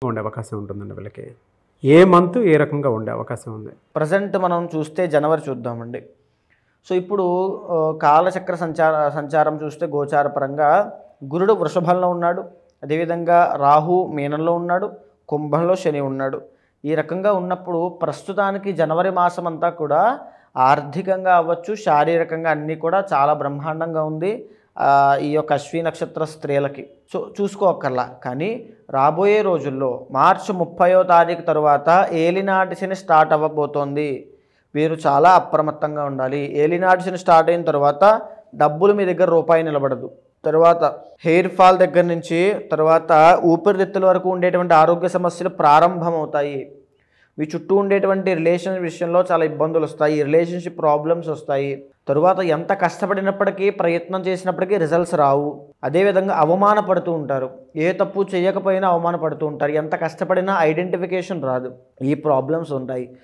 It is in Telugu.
ఉండే అవకాశం ఉంటుందండి వీళ్ళకి? ఏ మంత్ ఏ రకంగా ఉండే అవకాశం ఉంది? ప్రజెంట్ మనం చూస్తే జనవరి చూద్దామండి. సో ఇప్పుడు కాలచక్ర సంచారం చూస్తే గోచార పరంగా గురుడు వృషభంలో ఉన్నాడు, అదేవిధంగా రాహు మీనంలో ఉన్నాడు, కుంభంలో శని ఉన్నాడు. ఈ రకంగా ఉన్నప్పుడు ప్రస్తుతానికి జనవరి మాసం అంతా కూడా ఆర్థికంగా అవ్వచ్చు, శారీరకంగా అన్నీ కూడా చాలా బ్రహ్మాండంగా ఉంది ఈ యొక్క అశ్విని నక్షత్ర స్త్రీలకి. సో చూసుకోక్కర్లా. కానీ రాబోయే రోజుల్లో మార్చి 30వ తారీఖు తర్వాత ఏలినాటి శని స్టార్ట్ అవ్వబోతోంది. వీరు చాలా అప్రమత్తంగా ఉండాలి. ఏలినాటి శని స్టార్ట్ అయిన తర్వాత డబ్బులు మీ దగ్గర రూపాయి నిలబడదు. తర్వాత హెయిర్ ఫాల్ దగ్గర నుంచి తర్వాత ఊపిరితిత్తుల వరకు ఉండేటువంటి ఆరోగ్య సమస్యలు ప్రారంభమవుతాయి. మీ చుట్టూ ఉండేటువంటి రిలేషన్ విషయంలో చాలా ఇబ్బందులు వస్తాయి, రిలేషన్షిప్ ప్రాబ్లమ్స్ వస్తాయి. తరువాత ఎంత కష్టపడినప్పటికీ ప్రయత్నం చేసినప్పటికీ రిజల్ట్స్ రావు. అదేవిధంగా అవమానపడుతూ ఉంటారు. ఏ తప్పు చేయకపోయినా అవమానపడుతూ ఉంటారు. ఎంత కష్టపడినా ఐడెంటిఫికేషన్ రాదు. ఈ ప్రాబ్లమ్స్ ఉంటాయి.